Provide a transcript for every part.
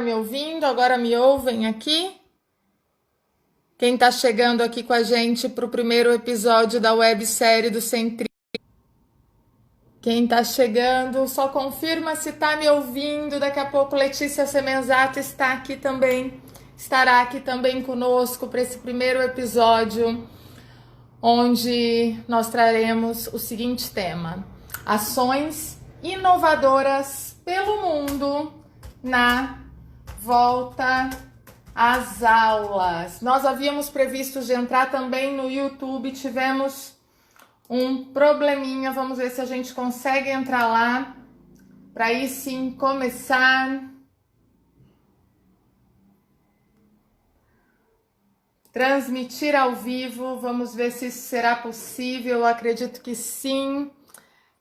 me ouvindo? Agora me ouvem aqui? Quem está chegando aqui com a gente para o primeiro episódio da websérie do Centri? Quem está chegando, só confirma se está me ouvindo. Daqui a pouco Letícia Semenzato estará aqui também conosco para esse primeiro episódio, onde nós traremos o seguinte tema: ações inovadoras pelo mundo na volta às aulas. Nós havíamos previsto de entrar também no YouTube, tivemos um probleminha, vamos ver se a gente consegue entrar lá, para aí sim começar. Transmitir ao vivo, vamos ver se isso será possível, eu acredito que sim.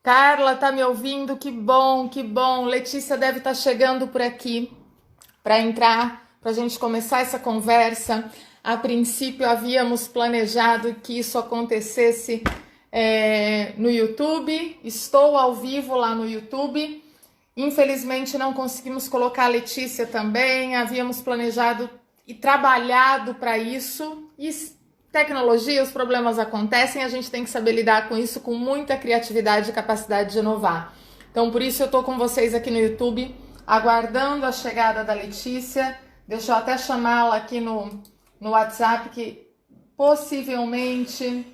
Carla, tá me ouvindo? Que bom, que bom. Letícia deve estar chegando por aqui para entrar, para a gente começar essa conversa. A princípio havíamos planejado que isso acontecesse no YouTube. Estou ao vivo lá no YouTube. Infelizmente não conseguimos colocar a Letícia também. Havíamos planejado e trabalhado para isso. E tecnologia, os problemas acontecem, a gente tem que saber lidar com isso com muita criatividade e capacidade de inovar. Então, por isso eu estou com vocês aqui no YouTube, aguardando a chegada da Letícia. Deixa eu até chamá-la aqui no WhatsApp, que possivelmente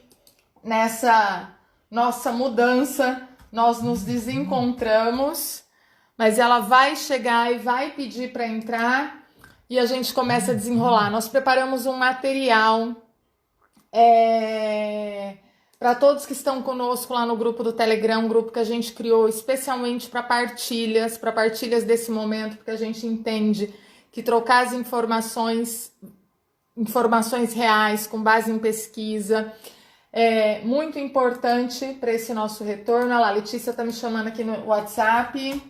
nessa nossa mudança nós nos desencontramos, mas ela vai chegar e vai pedir para entrar e a gente começa a desenrolar. Nós preparamos um material para todos que estão conosco lá no grupo do Telegram, um grupo que a gente criou especialmente para partilhas desse momento, porque a gente entende que trocar as informações reais, com base em pesquisa, é muito importante para esse nosso retorno. Olha lá, a Letícia está me chamando aqui no WhatsApp.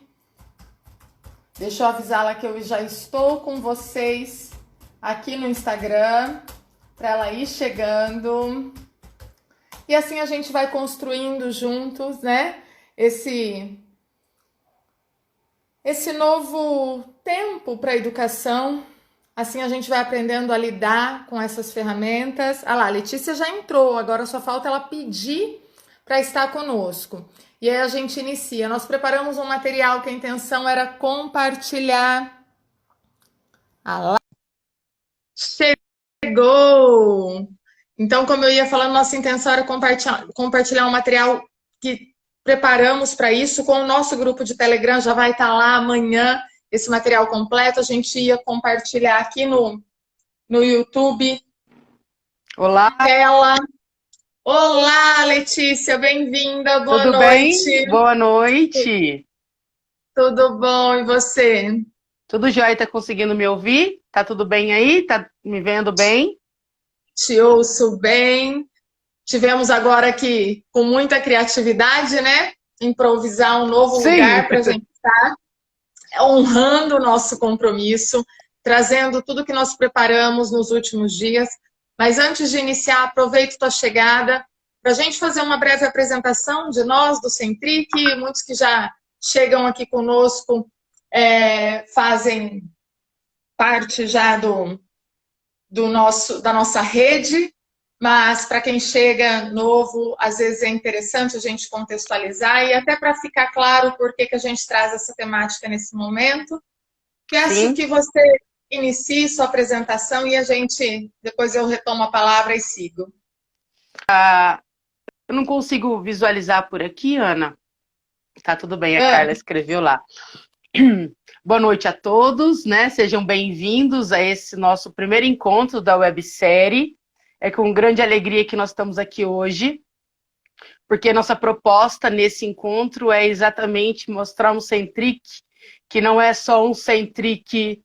Deixa eu avisá-la que eu já estou com vocês aqui no Instagram, para ela ir chegando. E assim a gente vai construindo juntos, né? Esse novo tempo para a educação. Assim a gente vai aprendendo a lidar com essas ferramentas. Ah lá, a Letícia já entrou, agora só falta ela pedir para estar conosco. E aí a gente inicia. Nós preparamos um material que a intenção era compartilhar. Ah lá, chegou! Então, como eu ia falando, nossa intenção era compartilhar um material que preparamos para isso com o nosso grupo de Telegram. Já vai estar lá amanhã esse material completo. A gente ia compartilhar aqui no YouTube. Olá! Tela. Olá, Letícia, bem-vinda, boa Tudo noite. bem? Boa noite. Tudo bom, e você? Tudo jóia? Tá conseguindo me ouvir? Tá tudo bem aí? Tá me vendo bem? Te ouço bem. Tivemos agora aqui, com muita criatividade, né? Improvisar um novo Sim. lugar para a gente estar honrando o nosso compromisso, trazendo tudo que nós preparamos nos últimos dias. Mas antes de iniciar, aproveito tua chegada para a gente fazer uma breve apresentação de nós, do Centric. Muitos que já chegam aqui conosco fazem parte já da nossa rede, mas para quem chega novo, às vezes é interessante a gente contextualizar e até para ficar claro por que a gente traz essa temática nesse momento. Peço que você inicie sua apresentação e depois eu retomo a palavra e sigo. Eu não consigo visualizar por aqui, Ana. Tá tudo bem, a Carla escreveu lá. Boa noite a todos, né? Sejam bem-vindos a esse nosso primeiro encontro da websérie. É com grande alegria que nós estamos aqui hoje, porque nossa proposta nesse encontro é exatamente mostrar um Centric que não é só um Centric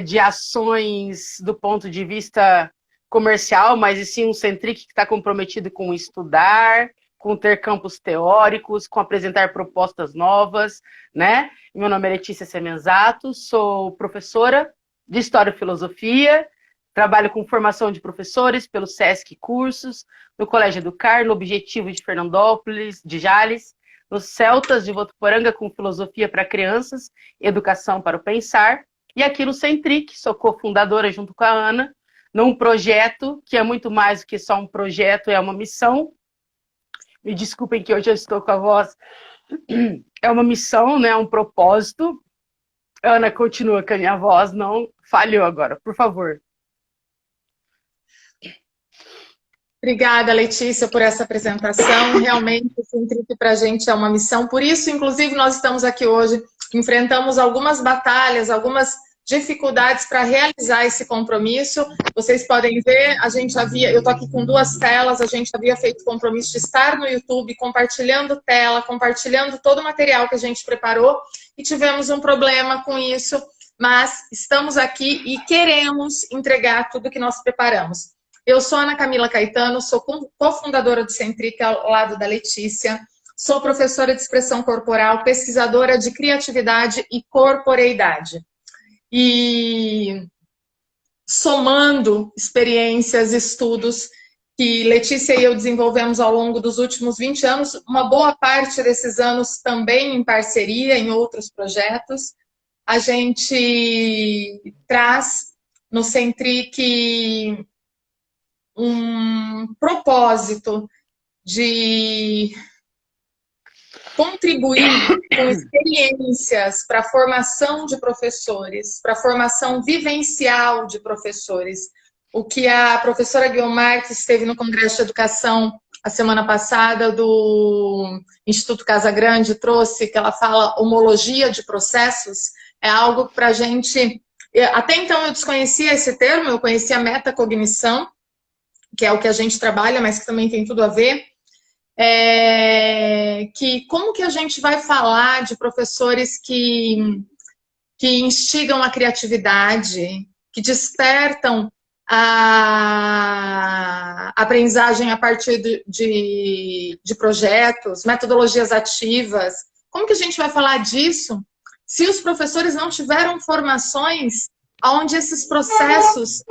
de ações do ponto de vista comercial, mas e sim um Centric que está comprometido com estudar, com ter campos teóricos, com apresentar propostas novas, né? Meu nome é Letícia Semenzato, sou professora de História e Filosofia, trabalho com formação de professores pelo SESC Cursos, no Colégio Educar, no Objetivo de Fernandópolis, de Jales, nos Celtas de Votuporanga com Filosofia para Crianças, Educação para o Pensar, E aqui no Centric, sou cofundadora junto com a Ana, num projeto que é muito mais do que só um projeto, é uma missão. Me desculpem que hoje eu estou com a voz. É uma missão, né? Um propósito. Ana, continua com a minha voz, não falhou agora, por favor. Obrigada, Letícia, por essa apresentação. Realmente, o Centric para a gente é uma missão. Por isso, inclusive, nós estamos aqui hoje, enfrentamos algumas batalhas, algumas dificuldades para realizar esse compromisso. Vocês podem ver, eu estou aqui com 2 telas, a gente havia feito o compromisso de estar no YouTube, compartilhando tela, compartilhando todo o material que a gente preparou, e tivemos um problema com isso, mas estamos aqui e queremos entregar tudo que nós preparamos. Eu sou Ana Camila Caetano, sou cofundadora do Centric ao lado da Letícia, sou professora de expressão corporal, pesquisadora de criatividade e corporeidade. E somando experiências, estudos que Letícia e eu desenvolvemos ao longo dos últimos 20 anos, uma boa parte desses anos também em parceria, em outros projetos, a gente traz no Centric um propósito de contribuir com experiências para a formação de professores, para a formação vivencial de professores. O que a professora Guiomar, que esteve no Congresso de Educação a semana passada, do Instituto Casa Grande, trouxe, que ela fala homologia de processos, é algo para a gente... Até então eu desconhecia esse termo, eu conhecia metacognição, que é o que a gente trabalha, mas que também tem tudo a ver, que como que a gente vai falar de professores que instigam a criatividade, que despertam a aprendizagem a partir de projetos, metodologias ativas. Como que a gente vai falar disso se os professores não tiveram formações onde esses processos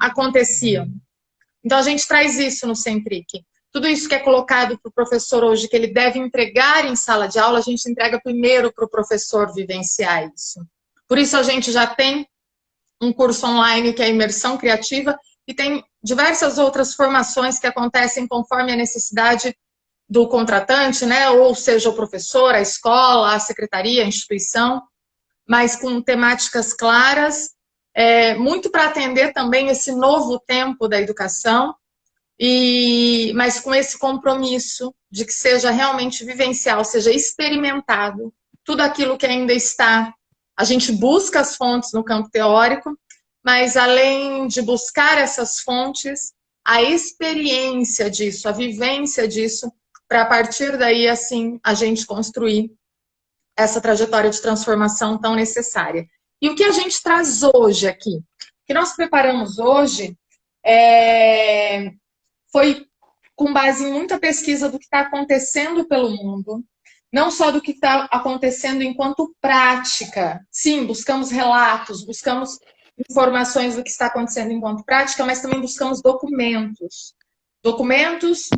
aconteciam? Então, a gente traz isso no Centric. Tudo isso que é colocado para o professor hoje, que ele deve entregar em sala de aula, a gente entrega primeiro para o professor vivenciar isso. Por isso, a gente já tem um curso online que é a imersão criativa e tem diversas outras formações que acontecem conforme a necessidade do contratante, né? Ou seja, o professor, a escola, a secretaria, a instituição, mas com temáticas claras, muito para atender também esse novo tempo da educação, mas com esse compromisso de que seja realmente vivencial, seja experimentado, tudo aquilo que ainda está. A gente busca as fontes no campo teórico, mas além de buscar essas fontes, a experiência disso, a vivência disso, para a partir daí, assim, a gente construir essa trajetória de transformação tão necessária. E o que a gente traz hoje aqui? O que nós preparamos hoje foi com base em muita pesquisa do que está acontecendo pelo mundo, não só do que está acontecendo enquanto prática. Sim, buscamos relatos, buscamos informações do que está acontecendo enquanto prática, mas também buscamos documentos. Documentos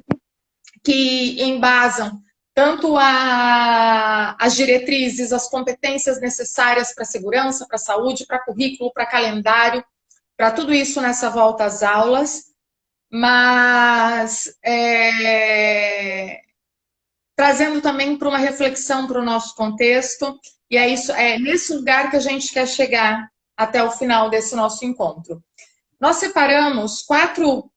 que embasam tanto as diretrizes, as competências necessárias para a segurança, para a saúde, para currículo, para calendário, para tudo isso nessa volta às aulas, mas trazendo também para uma reflexão para o nosso contexto, e é nesse lugar que a gente quer chegar até o final desse nosso encontro. Nós separamos 4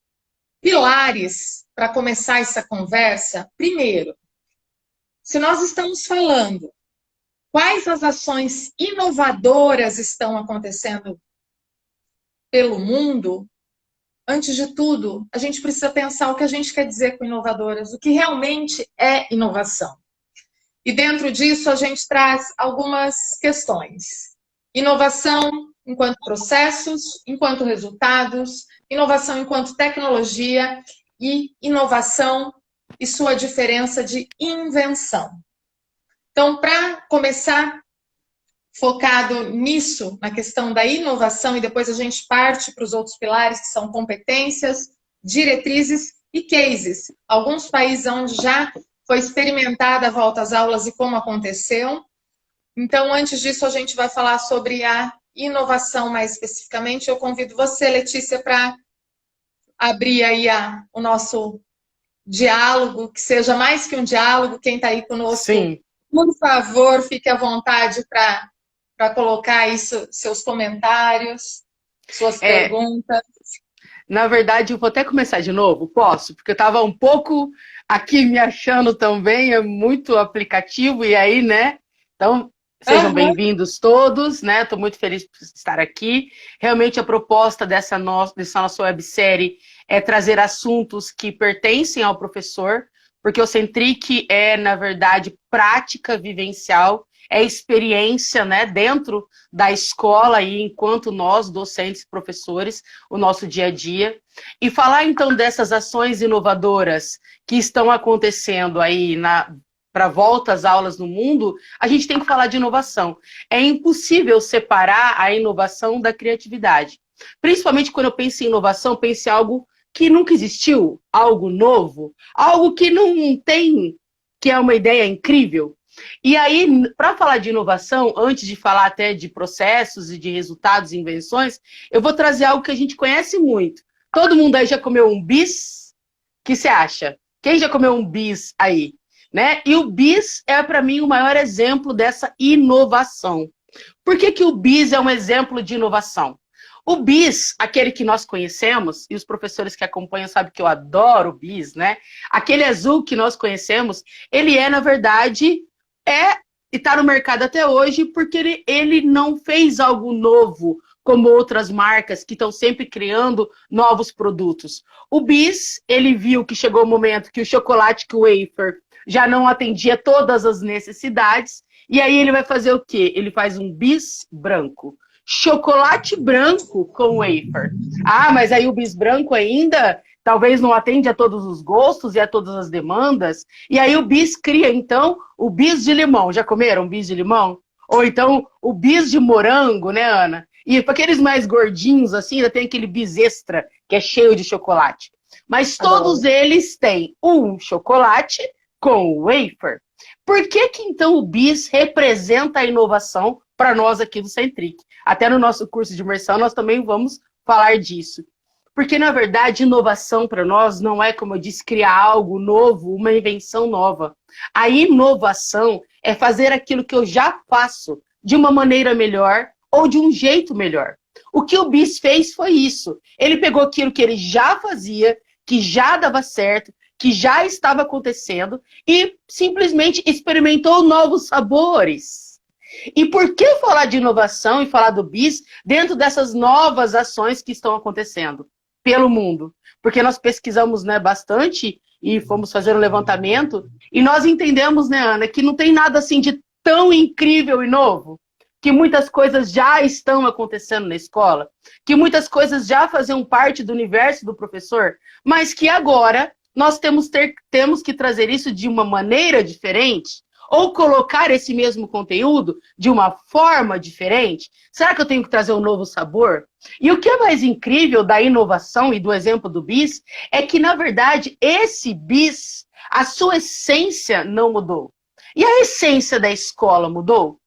pilares para começar essa conversa. Primeiro, se nós estamos falando quais as ações inovadoras estão acontecendo pelo mundo, antes de tudo, a gente precisa pensar o que a gente quer dizer com inovadoras, o que realmente é inovação. E dentro disso a gente traz algumas questões. Inovação enquanto processos, enquanto resultados, inovação enquanto tecnologia e inovação e sua diferença de invenção. Então, para começar focado nisso, na questão da inovação, e depois a gente parte para os outros pilares, que são competências, diretrizes e cases. Alguns países onde já foi experimentada a volta às aulas e como aconteceu. Então, antes disso, a gente vai falar sobre a inovação mais especificamente, eu convido você, Letícia, para abrir aí o nosso diálogo, que seja mais que um diálogo. Quem está aí conosco, Sim. por favor, fique à vontade para colocar aí seus comentários, suas perguntas. Na verdade, eu vou até começar de novo, posso? Porque eu estava um pouco aqui me achando também, é muito aplicativo, e aí, né? Então, sejam bem-vindos todos, né? Estou muito feliz por estar aqui. Realmente, a proposta dessa nossa websérie é trazer assuntos que pertencem ao professor, porque o Centric é, na verdade, prática vivencial, é experiência, né, dentro da escola e enquanto nós, docentes, professores, o nosso dia a dia. E falar, então, dessas ações inovadoras que estão acontecendo aí para volta às aulas no mundo, a gente tem que falar de inovação. É impossível separar a inovação da criatividade. Principalmente quando eu penso em inovação, penso em algo que nunca existiu, algo novo, algo que não tem, que é uma ideia incrível. E aí, para falar de inovação, antes de falar até de processos e de resultados e invenções, eu vou trazer algo que a gente conhece muito. Todo mundo aí já comeu um bis? O que você acha? Quem já comeu um bis aí? Né? E o bis é, para mim, o maior exemplo dessa inovação. Por que que o bis é um exemplo de inovação? O bis, aquele que nós conhecemos, e os professores que acompanham sabem que eu adoro o bis, né? Aquele azul que nós conhecemos, ele é, na verdade, e está no mercado até hoje porque ele não fez algo novo, como outras marcas que estão sempre criando novos produtos. O Bis, ele viu que chegou o momento que o chocolate com wafer já não atendia todas as necessidades, e aí ele vai fazer o quê? Ele faz um Bis branco. Chocolate branco com wafer. Ah, mas aí o bis branco ainda talvez não atende a todos os gostos e a todas as demandas. E aí o bis cria, então, o bis de limão. Já comeram bis de limão? Ou então o bis de morango, né, Ana? E para aqueles mais gordinhos, assim, ainda tem aquele bis extra, que é cheio de chocolate. Mas todos eles têm um chocolate com wafer. Por que que, então, o bis representa a inovação para nós aqui do Centric? Até no nosso curso de imersão nós também vamos falar disso. Porque, na verdade, inovação para nós não é, como eu disse, criar algo novo, uma invenção nova. A inovação é fazer aquilo que eu já faço de uma maneira melhor ou de um jeito melhor. O que o Bis fez foi isso. Ele pegou aquilo que ele já fazia, que já dava certo, que já estava acontecendo e simplesmente experimentou novos sabores. E por que falar de inovação e falar do Bis dentro dessas novas ações que estão acontecendo pelo mundo? Porque nós pesquisamos, né, bastante e fomos fazer um levantamento e nós entendemos, né, Ana, que não tem nada assim de tão incrível e novo, que muitas coisas já estão acontecendo na escola, que muitas coisas já faziam parte do universo do professor, mas que agora nós temos que trazer isso de uma maneira diferente, ou colocar esse mesmo conteúdo de uma forma diferente? Será que eu tenho que trazer um novo sabor? E o que é mais incrível da inovação e do exemplo do Bis é que, na verdade, esse Bis, a sua essência não mudou. E a essência da escola mudou?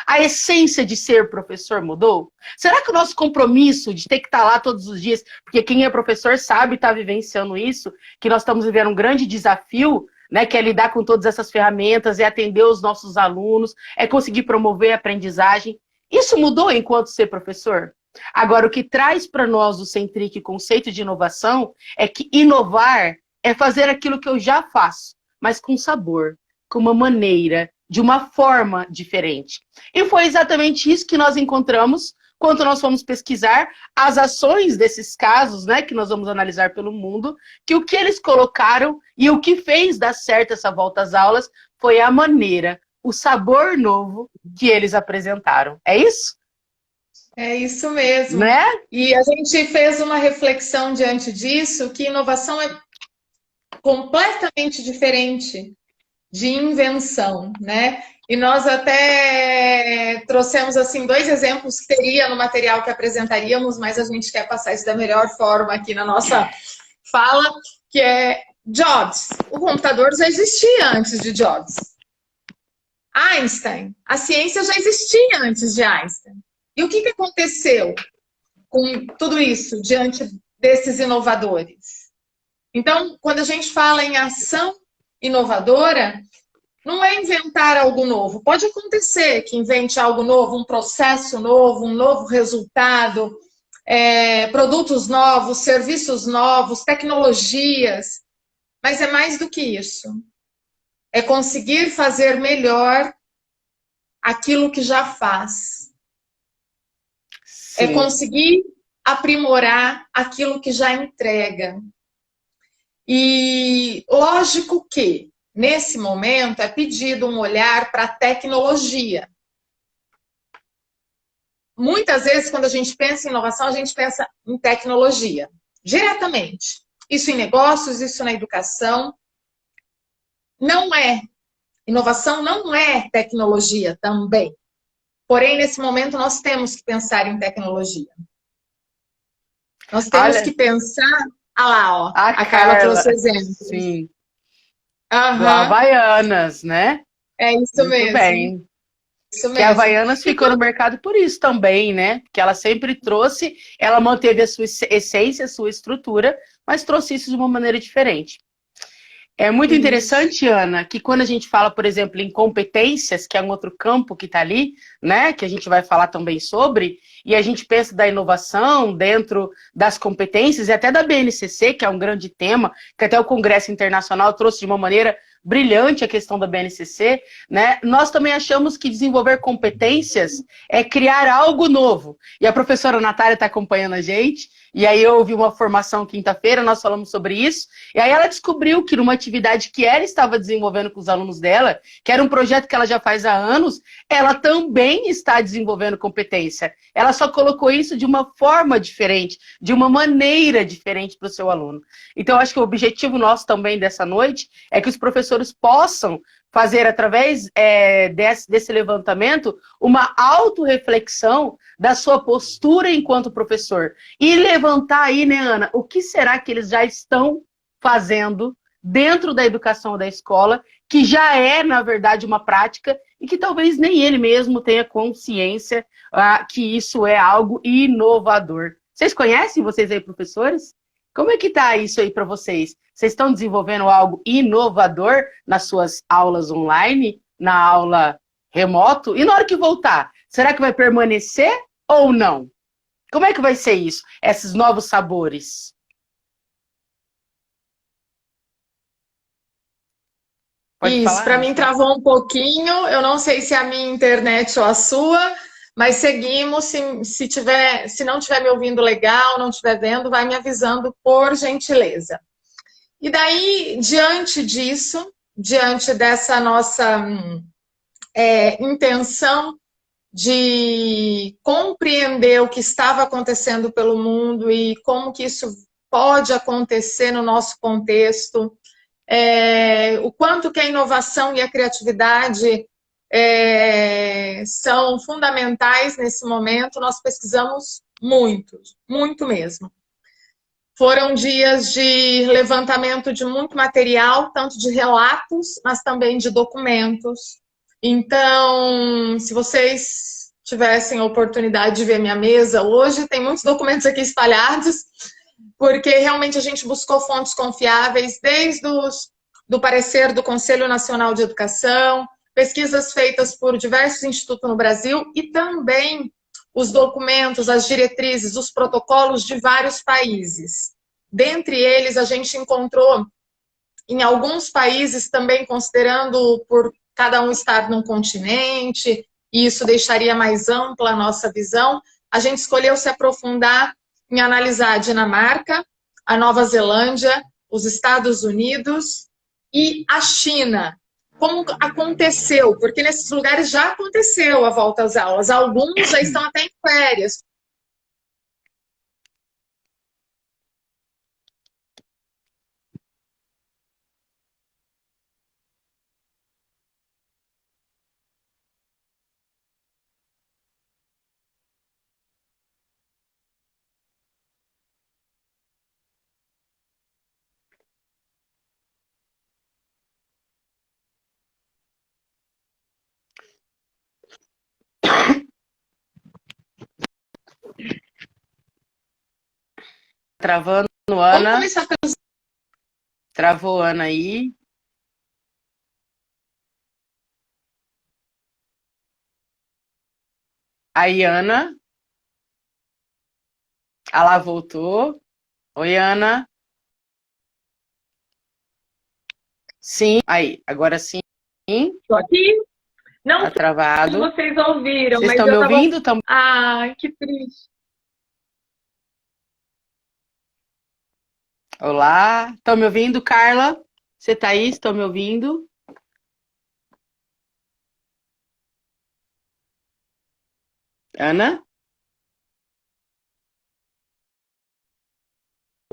A essência de ser professor mudou? Será que o nosso compromisso de ter que estar lá todos os dias, porque quem é professor sabe estar vivenciando isso, que nós estamos vivendo um grande desafio, né, que é lidar com todas essas ferramentas, é atender os nossos alunos, é conseguir promover a aprendizagem. Isso mudou enquanto ser professor? Agora, o que traz para nós o Centric conceito de inovação é que inovar é fazer aquilo que eu já faço, mas com sabor, com uma maneira, de uma forma diferente. E foi exatamente isso que nós encontramos quando nós fomos pesquisar as ações desses casos, né, que nós vamos analisar pelo mundo, que o que eles colocaram e o que fez dar certo essa volta às aulas foi a maneira, o sabor novo que eles apresentaram. É isso? É isso mesmo. Né? E a gente fez uma reflexão diante disso, que inovação é completamente diferente de invenção, né? E nós até trouxemos assim 2 exemplos que teria no material que apresentaríamos, mas a gente quer passar isso da melhor forma aqui na nossa fala, que é Jobs. O computador já existia antes de Jobs. Einstein. A ciência já existia antes de Einstein. E o que que aconteceu com tudo isso diante desses inovadores? Então, quando a gente fala em ação inovadora, não é inventar algo novo. Pode acontecer que invente algo novo, um processo novo, um novo resultado, produtos novos, serviços novos, tecnologias, mas é mais do que isso. É conseguir fazer melhor aquilo que já faz. É Sim. conseguir aprimorar aquilo que já entrega. E lógico que, nesse momento, é pedido um olhar para a tecnologia. Muitas vezes, quando a gente pensa em inovação, a gente pensa em tecnologia, diretamente. Isso em negócios, isso na educação. Não é. Inovação não é tecnologia também. Porém, nesse momento, nós temos que pensar em tecnologia. Nós temos Olha, que pensar. Ah lá, ó, a a Carla trouxe Carla, exemplos. sim, do Aham, Havaianas, né? é isso Muito mesmo. bem. Isso Que a mesmo. Havaianas E ficou no mercado por isso também, né? Que ela sempre trouxe, ela manteve a sua essência, a sua estrutura, mas trouxe isso de uma maneira diferente. É muito isso. interessante, Ana, que quando a gente fala, por exemplo, em competências, que é um outro campo que está ali, né, que a gente vai falar também sobre, e a gente pensa da inovação dentro das competências, e até da BNCC, que é um grande tema, que até o Congresso Internacional trouxe de uma maneira brilhante a questão da BNCC, né, nós também achamos que desenvolver competências é criar algo novo. E a professora Natália está acompanhando a gente, e aí eu ouvi uma formação quinta-feira, nós falamos sobre isso, e aí ela descobriu que numa atividade que ela estava desenvolvendo com os alunos dela, que era um projeto que ela já faz há anos, ela também está desenvolvendo competência. Ela só colocou isso de uma forma diferente, de uma maneira diferente para o seu aluno. Então, acho que o objetivo nosso também dessa noite é que os professores possam fazer, através desse levantamento, uma autorreflexão da sua postura enquanto professor. E levantar aí, né, Ana, o que será que eles já estão fazendo dentro da educação da escola, que já é, na verdade, uma prática e que talvez nem ele mesmo tenha consciência que isso é algo inovador. Vocês conhecem, vocês aí, professores? Como é que tá isso aí para vocês? Vocês estão desenvolvendo algo inovador nas suas aulas online, na aula remoto? E na hora que voltar, será que vai permanecer ou não? Como é que vai ser isso? Esses novos sabores? Pode Isso, falar, para Ana? mim travou um pouquinho. Eu não sei se é a minha internet ou a sua, mas seguimos. Se não estiver me ouvindo legal, não estiver vendo, vai me avisando, por gentileza. E daí, diante disso, diante dessa nossa intenção de compreender o que estava acontecendo pelo mundo e como que isso pode acontecer no nosso contexto, o quanto que a inovação e a criatividade são fundamentais nesse momento, nós pesquisamos muito, muito mesmo. Foram dias de levantamento de muito material, tanto de relatos, mas também de documentos. Então, se vocês tivessem a oportunidade de ver minha mesa hoje, tem muitos documentos aqui espalhados, porque realmente a gente buscou fontes confiáveis, desde do parecer do Conselho Nacional de Educação, pesquisas feitas por diversos institutos no Brasil e também os documentos, as diretrizes, os protocolos de vários países. Dentre eles, a gente encontrou em alguns países também, considerando por cada um estar num continente, e isso deixaria mais ampla a nossa visão, a gente escolheu se aprofundar em analisar a Dinamarca, a Nova Zelândia, os Estados Unidos e a China. Como aconteceu? Porque nesses lugares já aconteceu a volta às aulas. Alguns já estão até em férias. travando, Vamos Ana. começar pelos... Travou Ana aí. Aí, Ana. Ela voltou. Oi, Ana. Sim. Aí, agora sim. Tô aqui. Não Tá sei se travado. vocês ouviram, Vocês mas estão me eu tava. ouvindo? Ai, que triste. Olá. Estão me ouvindo, Carla? Você tá aí? Estão me ouvindo? Ana?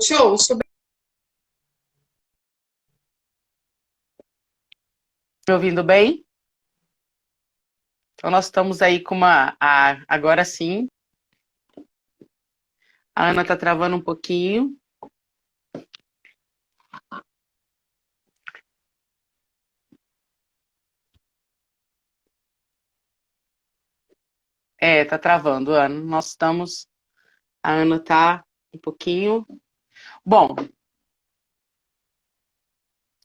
Show, Me ouvindo bem? Então, nós estamos aí com agora sim. A Ana tá travando um pouquinho. É, tá travando, Ana. Nós estamos... A Ana tá um pouquinho... Bom.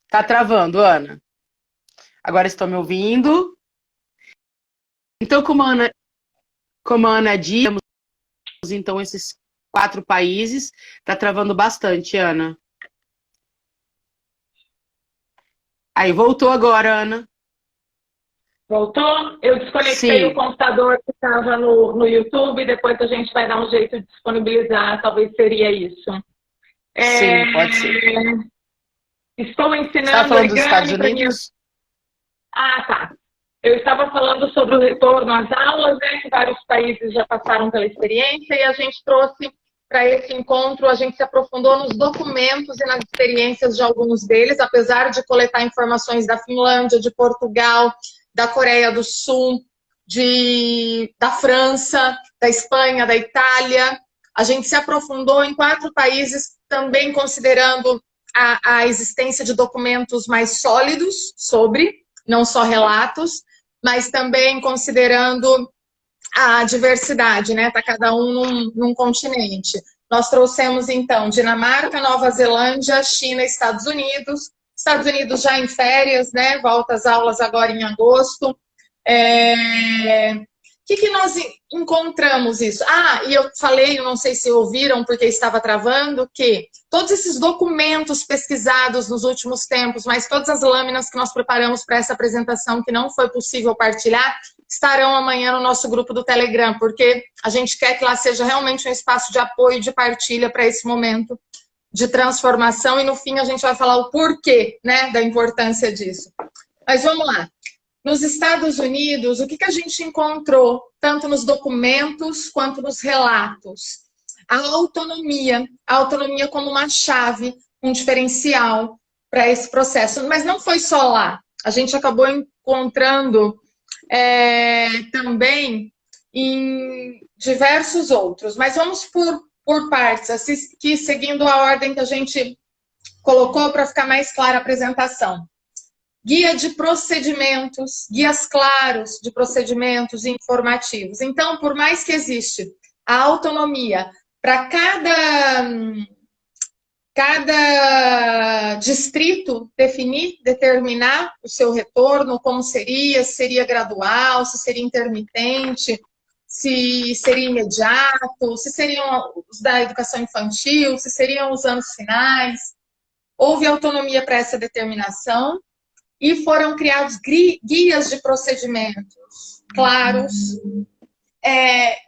Tá travando, Ana. Agora estão me ouvindo. Então, como a Ana disse, temos então esses 4 países. Tá travando bastante, Ana. Aí, voltou agora, Ana. Voltou? Eu desconectei Sim. o computador que estava no YouTube, depois a gente vai dar um jeito de disponibilizar, talvez seria isso. Sim, pode ser. Estou Você ensinando estava falando dos Estados origami para minhas... Unidos? Ah, tá. Eu estava falando sobre o retorno às aulas, né, que vários países já passaram pela experiência, e a gente trouxe para esse encontro, a gente se aprofundou nos documentos e nas experiências de alguns deles, apesar de coletar informações da Finlândia, de Portugal, da Coreia do Sul, da França, da Espanha, da Itália. A gente se aprofundou em 4 países, também considerando a existência de documentos mais sólidos sobre, não só relatos, mas também considerando a diversidade, né? Tá cada um num continente. Nós trouxemos, então, Dinamarca, Nova Zelândia, China, Estados Unidos. Estados Unidos já em férias, né? Volta às aulas agora em agosto. Que nós encontramos isso? Ah, e eu falei, eu não sei se ouviram porque estava travando, que todos esses documentos pesquisados nos últimos tempos, mas todas as lâminas que nós preparamos para essa apresentação que não foi possível partilhar, estarão amanhã no nosso grupo do Telegram, porque a gente quer que lá seja realmente um espaço de apoio e de partilha para esse momento de transformação, e no fim a gente vai falar o porquê, né, da importância disso. Mas vamos lá. Nos Estados Unidos, o que a gente encontrou, tanto nos documentos quanto nos relatos? A autonomia como uma chave, um diferencial para esse processo. Mas não foi só lá. A gente acabou encontrando também em diversos outros. Mas vamos por partes, aqui seguindo a ordem que a gente colocou para ficar mais clara a apresentação. Guia de procedimentos, guias claros de procedimentos informativos. Então, por mais que existe a autonomia para cada distrito determinar o seu retorno, como seria, se seria gradual, se seria intermitente, se seria imediato, se seriam os da educação infantil, se seriam os anos finais. Houve autonomia para essa determinação. E foram criados guias de procedimentos claros,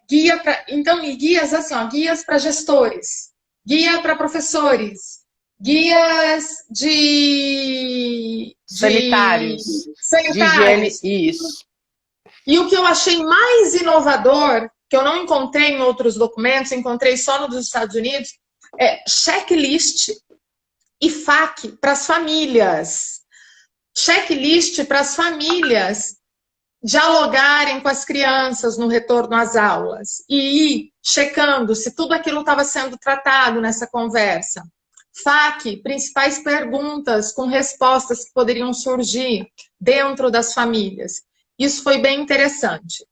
guias assim, ó, guias para gestores, guia para professores, guias sanitários, de higiene, isso. E o que eu achei mais inovador, que eu não encontrei em outros documentos, encontrei só no dos Estados Unidos, é checklist e FAQ para as famílias. Checklist para as famílias dialogarem com as crianças no retorno às aulas e ir checando se tudo aquilo estava sendo tratado nessa conversa. FAQ, principais perguntas com respostas que poderiam surgir dentro das famílias. Isso foi bem interessante.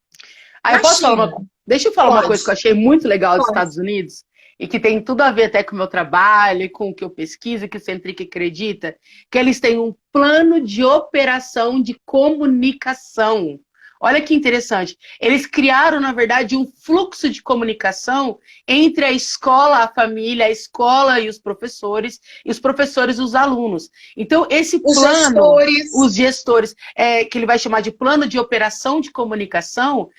Deixa eu falar uma coisa que eu achei muito legal dos Estados Unidos. e que tem tudo a ver até com o meu trabalho, e com o que eu pesquiso, que o Centric acredita, que eles têm um plano de operação de comunicação. Olha que interessante. Eles criaram, na verdade, um fluxo de comunicação entre a escola, a família, a escola e os professores e os alunos. Então, esse plano, os gestores, que ele vai chamar de plano de operação de comunicação,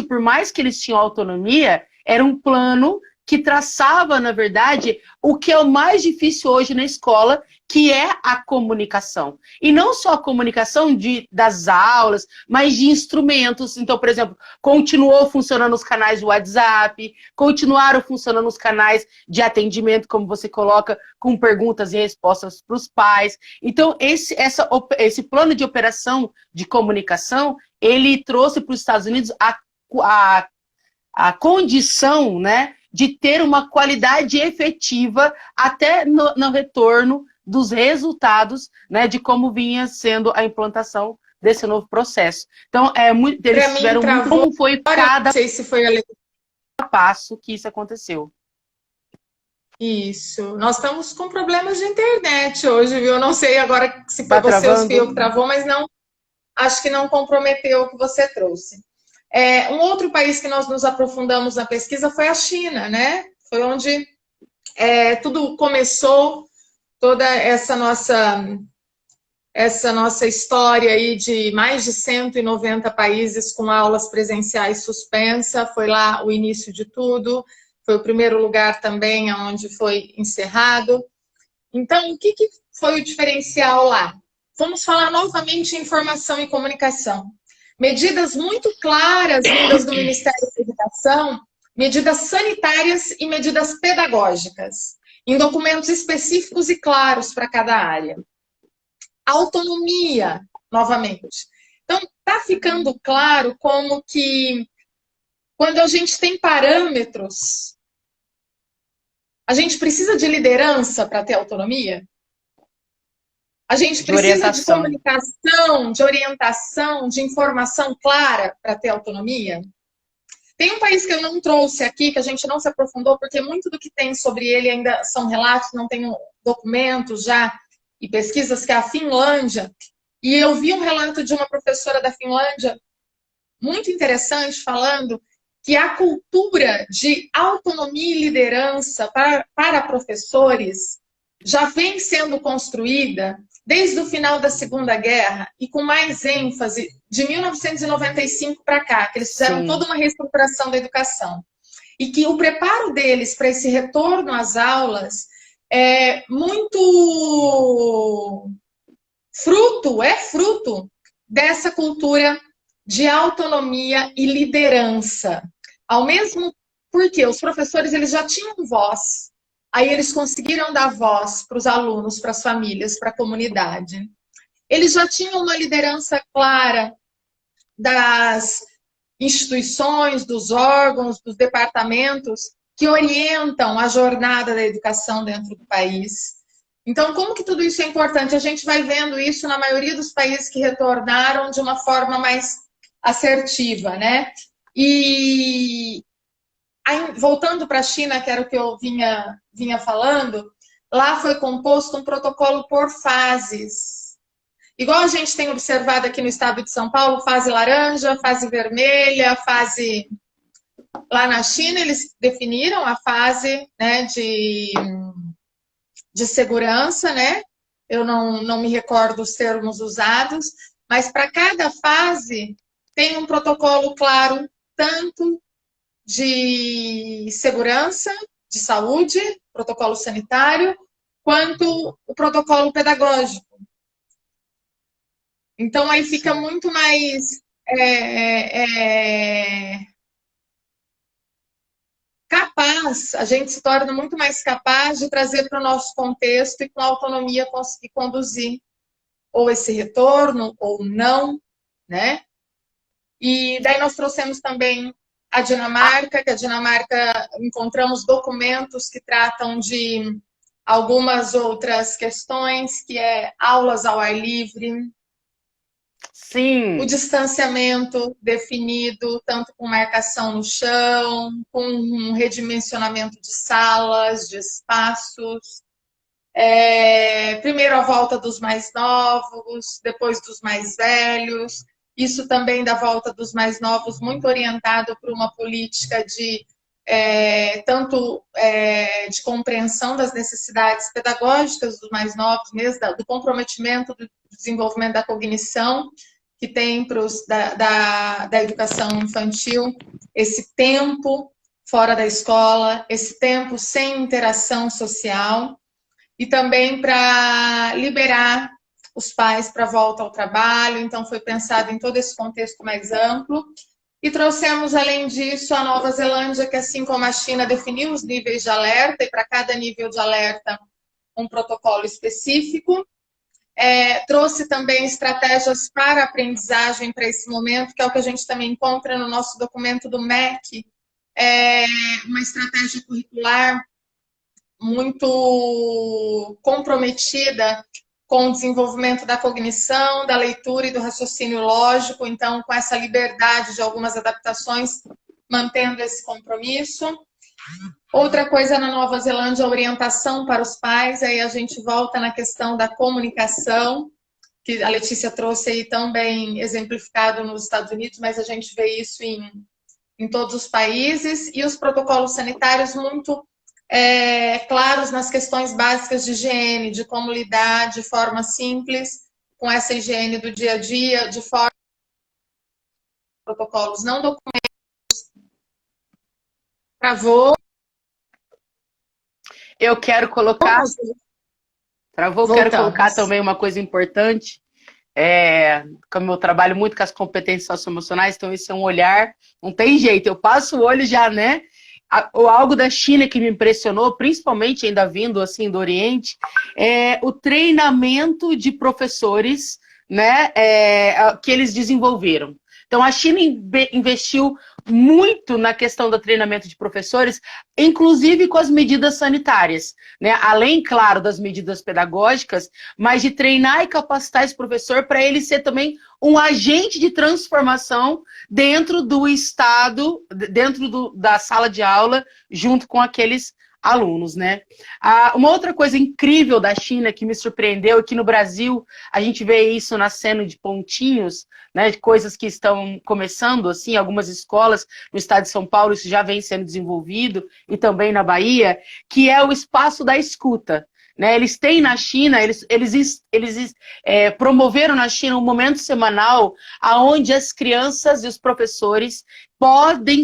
por mais que eles tinham autonomia, era um plano que traçava, na verdade, o que é o mais difícil hoje na escola, que é a comunicação. E não só a comunicação das aulas, mas de instrumentos. Então, por exemplo, continuou funcionando os canais do WhatsApp, continuaram funcionando os canais de atendimento, como você coloca, com perguntas e respostas para os pais. Então, esse plano de operação de comunicação, ele trouxe para os Estados Unidos a condição, né, de ter uma qualidade efetiva até no retorno dos resultados, né, de como vinha sendo a implantação desse novo processo. Então, eles tiveram muito como foi cada não sei se foi passo que isso aconteceu. Isso. Nós estamos com problemas de internet hoje, viu? Eu não sei agora se foi você ou se foi eu que travou, mas não, acho que não comprometeu o que você trouxe. Um outro país que nós nos aprofundamos na pesquisa foi a China, né? Foi onde tudo começou, toda essa nossa história aí de mais de 190 países com aulas presenciais suspensa, foi lá o início de tudo, foi o primeiro lugar também onde foi encerrado. Então, o que foi o diferencial lá? Vamos falar novamente em informação e comunicação. Medidas muito claras vindas do Ministério da Educação, medidas sanitárias e medidas pedagógicas, em documentos específicos e claros para cada área. Autonomia, novamente. Então, está ficando claro como que, quando a gente tem parâmetros, a gente precisa de liderança para ter autonomia? A gente precisa de comunicação, de orientação, de informação clara para ter autonomia? Tem um país que eu não trouxe aqui, que a gente não se aprofundou, porque muito do que tem sobre ele ainda são relatos, não tem documentos já e pesquisas, que é a Finlândia. E eu vi um relato de uma professora da Finlândia, muito interessante, falando que a cultura de autonomia e liderança para professores já vem sendo construída desde o final da Segunda Guerra e com mais ênfase de 1995 para cá, que eles fizeram toda uma reestruturação da educação. E que o preparo deles para esse retorno às aulas é muito fruto dessa cultura de autonomia e liderança. Ao mesmo porque os professores eles já tinham voz. Aí eles conseguiram dar voz para os alunos, para as famílias, para a comunidade. Eles já tinham uma liderança clara das instituições, dos órgãos, dos departamentos que orientam a jornada da educação dentro do país. Então, como que tudo isso é importante? A gente vai vendo isso na maioria dos países que retornaram de uma forma mais assertiva, né? E aí, voltando para a China, que era o que eu vinha falando, lá foi composto um protocolo por fases. Igual a gente tem observado aqui no estado de São Paulo, fase laranja, fase vermelha, fase... Lá na China, eles definiram a fase, né, de segurança, né? Eu não me recordo os termos usados, mas para cada fase tem um protocolo claro, tanto de segurança, de saúde, protocolo sanitário, quanto o protocolo pedagógico. Então, aí fica muito mais capaz, a gente se torna muito mais capaz de trazer para o nosso contexto e com autonomia conseguir conduzir ou esse retorno ou não, né? E daí nós trouxemos também a Dinamarca, que a Dinamarca encontramos documentos que tratam de algumas outras questões, que é aulas ao ar livre. O Sim. distanciamento definido, tanto com marcação no chão, com um redimensionamento de salas, de espaços. Primeiro a volta dos mais novos, depois dos mais velhos. Isso também da volta dos mais novos, muito orientado por uma política de tanto de compreensão das necessidades pedagógicas dos mais novos, mesmo do comprometimento do desenvolvimento da cognição que tem da educação infantil, esse tempo fora da escola, esse tempo sem interação social, e também para liberar os pais para a volta ao trabalho. Então, foi pensado em todo esse contexto mais amplo. E trouxemos, além disso, a Nova Zelândia, que, assim como a China, definiu os níveis de alerta, e para cada nível de alerta, um protocolo específico. Trouxe também estratégias para aprendizagem para esse momento, que é o que a gente também encontra no nosso documento do MEC, uma estratégia curricular muito comprometida com o desenvolvimento da cognição, da leitura e do raciocínio lógico, então com essa liberdade de algumas adaptações, mantendo esse compromisso. Outra coisa na Nova Zelândia, a orientação para os pais, aí a gente volta na questão da comunicação, que a Letícia trouxe aí tão bem exemplificado nos Estados Unidos, mas a gente vê isso em todos os países, e os protocolos sanitários muito claros nas questões básicas de higiene, de como lidar de forma simples com essa higiene do dia a dia, de forma protocolos não documentados. Travou. Eu quero colocar... Travou, quero colocar também uma coisa importante. Como eu trabalho muito com as competências socioemocionais, então esse é um olhar, não tem jeito, eu passo o olho já, né? Algo da China que me impressionou, principalmente ainda vindo assim do Oriente, é o treinamento de professores, né, que eles desenvolveram. Então, a China investiu muito na questão do treinamento de professores, inclusive com as medidas sanitárias, né? Além, claro, das medidas pedagógicas, mas de treinar e capacitar esse professor para ele ser também um agente de transformação dentro do Estado, dentro da sala de aula, junto com aqueles alunos, né? Uma outra coisa incrível da China que me surpreendeu é que no Brasil a gente vê isso nascendo de pontinhos, né, de coisas que estão começando, assim, algumas escolas no estado de São Paulo isso já vem sendo desenvolvido, e também na Bahia, que é o espaço da escuta. Né, eles têm na China, eles promoveram na China um momento semanal onde as crianças e os professores podem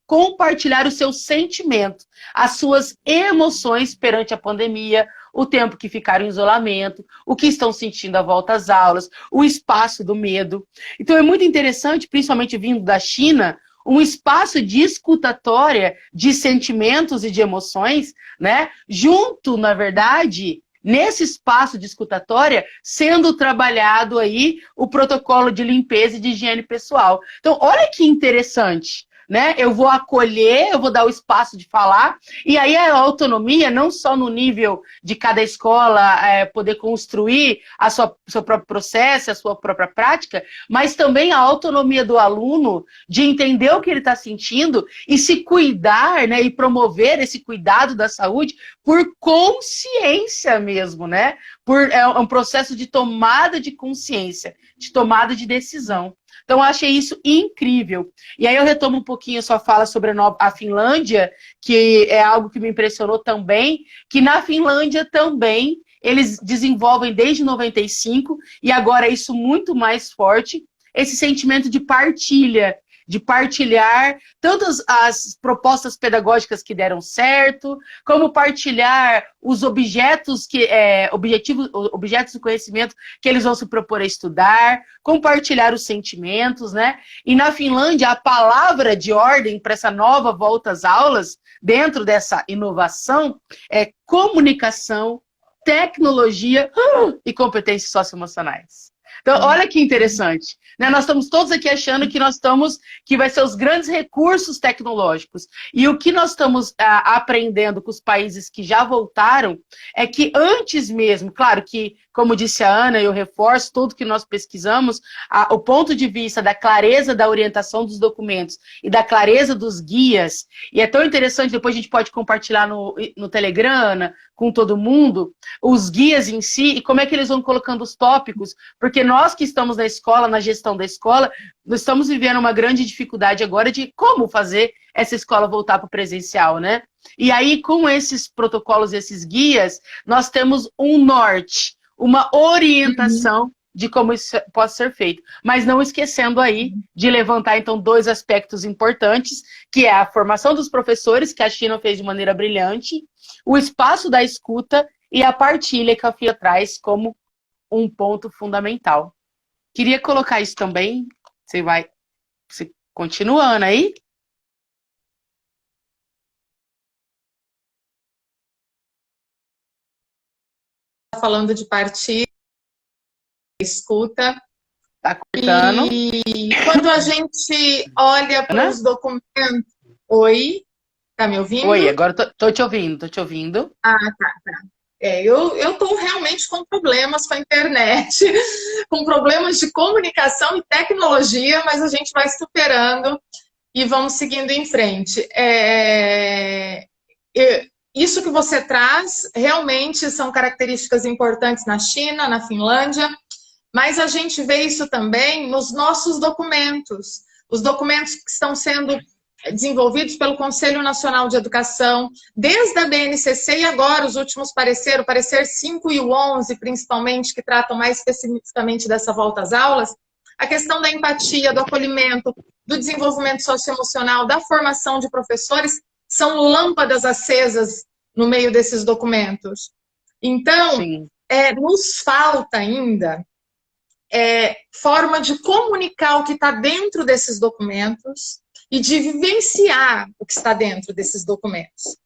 compartilhar o seu sentimento, as suas emoções perante a pandemia, o tempo que ficaram em isolamento, o que estão sentindo à volta às aulas, o espaço do medo. Então é muito interessante, principalmente vindo da China, um espaço de escutatória de sentimentos e de emoções, né? Junto, na verdade, nesse espaço de escutatória, sendo trabalhado aí o protocolo de limpeza e de higiene pessoal. Então, olha que interessante, né? Eu vou acolher, eu vou dar o espaço de falar, e aí a autonomia, não só no nível de cada escola poder construir seu próprio processo, a sua própria prática, mas também a autonomia do aluno de entender o que ele está sentindo e se cuidar, né? E promover esse cuidado da saúde por consciência mesmo, né? É um processo de tomada de consciência, de tomada de decisão. Então, eu achei isso incrível. E aí eu retomo um pouquinho a sua fala sobre a Finlândia, que é algo que me impressionou também, que na Finlândia também eles desenvolvem desde 95, e agora é isso muito mais forte, esse sentimento de partilha, de partilhar tanto as propostas pedagógicas que deram certo, como partilhar os objetos objetos do conhecimento que eles vão se propor a estudar, compartilhar os sentimentos, né? E na Finlândia, a palavra de ordem para essa nova volta às aulas, dentro dessa inovação, é comunicação, tecnologia e competências socioemocionais. Então, olha que interessante, né? Nós estamos todos aqui achando que vai ser os grandes recursos tecnológicos. E o que nós estamos aprendendo com os países que já voltaram é que antes mesmo, claro que como disse a Ana, eu reforço tudo que nós pesquisamos, o ponto de vista da clareza da orientação dos documentos e da clareza dos guias, e é tão interessante, depois a gente pode compartilhar no Telegram, Ana, com todo mundo, os guias em si, e como é que eles vão colocando os tópicos, porque nós que estamos na escola, na gestão da escola, nós estamos vivendo uma grande dificuldade agora de como fazer essa escola voltar para o presencial, né? E aí, com esses protocolos, esses guias, nós temos um norte, uma orientação de como isso pode ser feito. Mas não esquecendo aí de levantar, então, dois aspectos importantes, que é a formação dos professores, que a China fez de maneira brilhante, o espaço da escuta e a partilha que a FIA traz como um ponto fundamental. Queria colocar isso também. Você continuando aí? Falando de partilha, escuta. Tá cortando. E quando a gente olha para os documentos... Oi? Tá me ouvindo? Oi, agora tô te ouvindo. Ah, tá. Eu tô realmente com problemas com a internet, com problemas de comunicação e tecnologia, mas a gente vai superando e vamos seguindo em frente. Isso que você traz realmente são características importantes na China, na Finlândia, mas a gente vê isso também nos nossos documentos. Os documentos que estão sendo desenvolvidos pelo Conselho Nacional de Educação, desde a BNCC e agora os últimos pareceres, o parecer 5 e o 11, principalmente, que tratam mais especificamente dessa volta às aulas, a questão da empatia, do acolhimento, do desenvolvimento socioemocional, da formação de professores, são lâmpadas acesas no meio desses documentos. Então, nos falta ainda forma de comunicar o que está dentro desses documentos e de vivenciar o que está dentro desses documentos.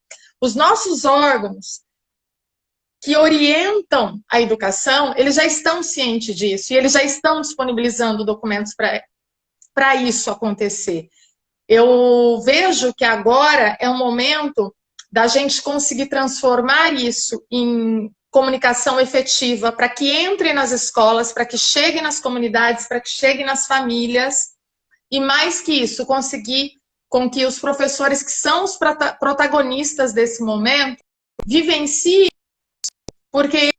Os nossos órgãos que orientam a educação, eles já estão cientes disso e eles já estão disponibilizando documentos para isso acontecer. Eu vejo que agora é um momento da gente conseguir transformar isso em comunicação efetiva para que entre nas escolas, para que chegue nas comunidades, para que chegue nas famílias e, mais que isso, conseguir com que os professores que são os protagonistas desse momento vivenciem, porque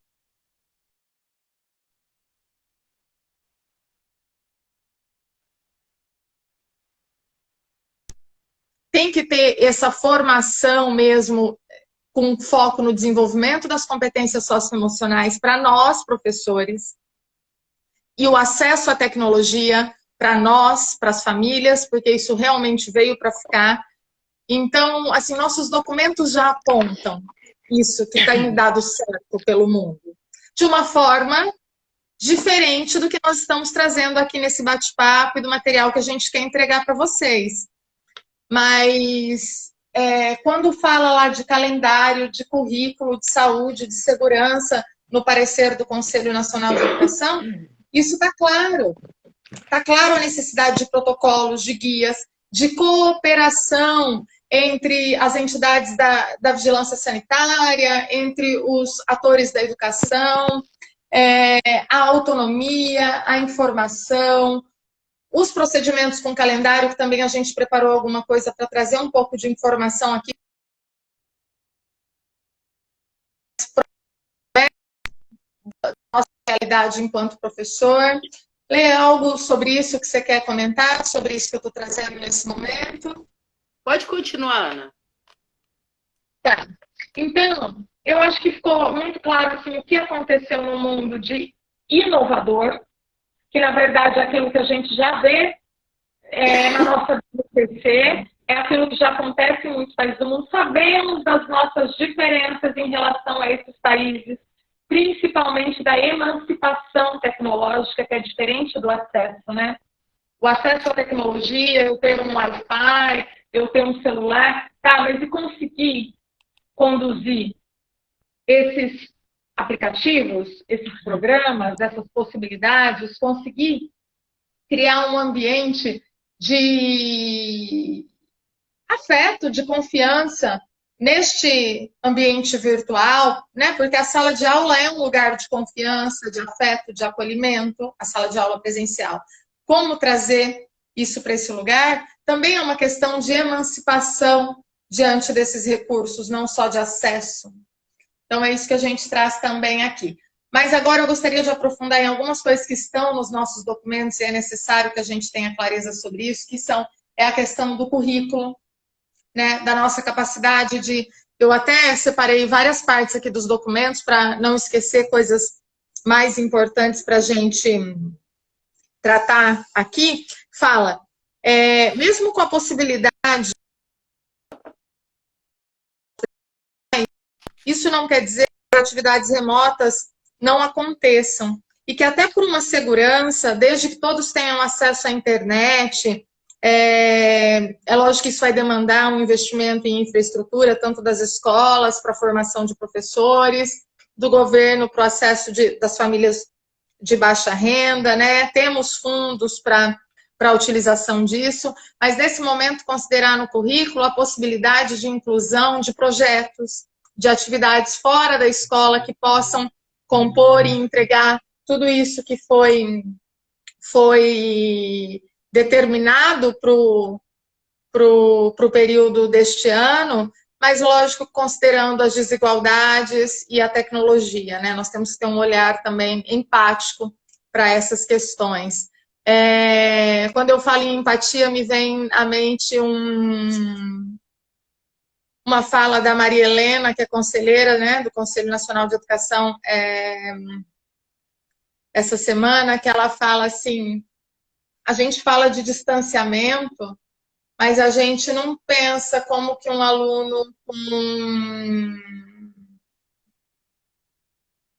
tem que ter essa formação mesmo com foco no desenvolvimento das competências socioemocionais para nós, professores, e o acesso à tecnologia para nós, para as famílias, porque isso realmente veio para ficar. Então, assim, nossos documentos já apontam isso que tem dado certo pelo mundo, de uma forma diferente do que nós estamos trazendo aqui nesse bate-papo e do material que a gente quer entregar para vocês. Mas quando fala lá de calendário, de currículo, de saúde, de segurança, no parecer do Conselho Nacional de Educação, isso está claro. Está claro a necessidade de protocolos, de guias, de cooperação entre as entidades da vigilância sanitária, entre os atores da educação, a autonomia, a informação, os procedimentos com calendário, que também a gente preparou alguma coisa para trazer um pouco de informação aqui. Nossa realidade enquanto professor. Lê algo sobre isso que você quer comentar, sobre isso que eu estou trazendo nesse momento? Pode continuar, Ana. Tá. Então, eu acho que ficou muito claro assim, o que aconteceu no mundo de inovador, que na verdade é aquilo que a gente já vê na nossa BNCC, é aquilo que já acontece em muitos países do mundo. Sabemos das nossas diferenças em relação a esses países, principalmente da emancipação tecnológica, que é diferente do acesso, né? O acesso à tecnologia, eu ter um Wi-Fi, eu ter um celular, tá, mas e conseguir conduzir esses aplicativos, esses programas, essas possibilidades, conseguir criar um ambiente de afeto, de confiança neste ambiente virtual, né? Porque a sala de aula é um lugar de confiança, de afeto, de acolhimento, a sala de aula presencial. Como trazer isso para esse lugar? Também é uma questão de emancipação diante desses recursos, não só de acesso. Então, é isso que a gente traz também aqui. Mas agora eu gostaria de aprofundar em algumas coisas que estão nos nossos documentos, e é necessário que a gente tenha clareza sobre isso, que é a questão do currículo, né, da nossa capacidade de... Eu até separei várias partes aqui dos documentos para não esquecer coisas mais importantes para a gente tratar aqui. Fala, mesmo com a possibilidade... Isso não quer dizer que as atividades remotas não aconteçam. E que até por uma segurança, desde que todos tenham acesso à internet, é lógico que isso vai demandar um investimento em infraestrutura, tanto das escolas para a formação de professores, do governo para o acesso das famílias de baixa renda, né? Temos fundos para a utilização disso, mas nesse momento considerar no currículo a possibilidade de inclusão de projetos, de atividades fora da escola que possam compor e entregar tudo isso que foi determinado para o período deste ano, mas, lógico, considerando as desigualdades e a tecnologia, né? Nós temos que ter um olhar também empático para essas questões. Quando eu falo em empatia, me vem à mente uma fala da Maria Helena, que é conselheira, né, do Conselho Nacional de Educação, essa semana, que ela fala assim, a gente fala de distanciamento, mas a gente não pensa como que um aluno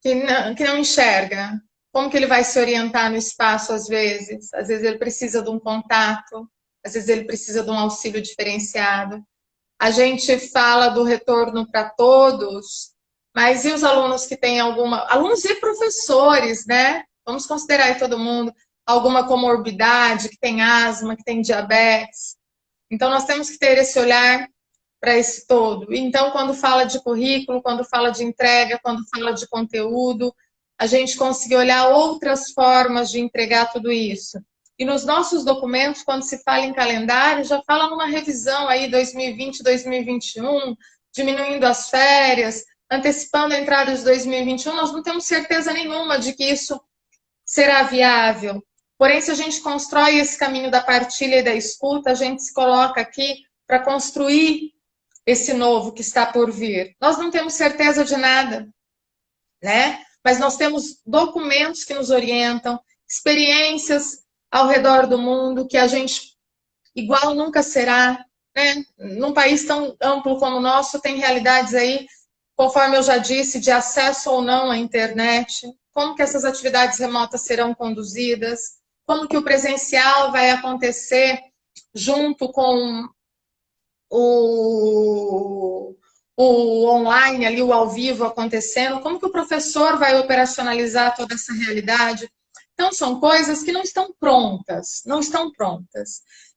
que não enxerga, como que ele vai se orientar no espaço às vezes ele precisa de um contato, às vezes ele precisa de um auxílio diferenciado. A gente fala do retorno para todos, mas e os alunos que têm alunos e professores, né? Vamos considerar aí todo mundo, alguma comorbidade, que tem asma, que tem diabetes. Então, nós temos que ter esse olhar para esse todo. Então, quando fala de currículo, quando fala de entrega, quando fala de conteúdo, a gente conseguir olhar outras formas de entregar tudo isso. E nos nossos documentos, quando se fala em calendário, já fala numa revisão aí 2020, 2021, diminuindo as férias, antecipando a entrada de 2021. Nós não temos certeza nenhuma de que isso será viável. Porém, se a gente constrói esse caminho da partilha e da escuta, a gente se coloca aqui para construir esse novo que está por vir. Nós não temos certeza de nada, né? Mas nós temos documentos que nos orientam, experiências ao redor do mundo que a gente igual nunca será, né? Num país tão amplo como o nosso, tem realidades aí, conforme eu já disse, de acesso ou não à internet, como que essas atividades remotas serão conduzidas, como que o presencial vai acontecer junto com o online, ali, o ao vivo acontecendo, como que o professor vai operacionalizar toda essa realidade. Então, são coisas que não estão prontas,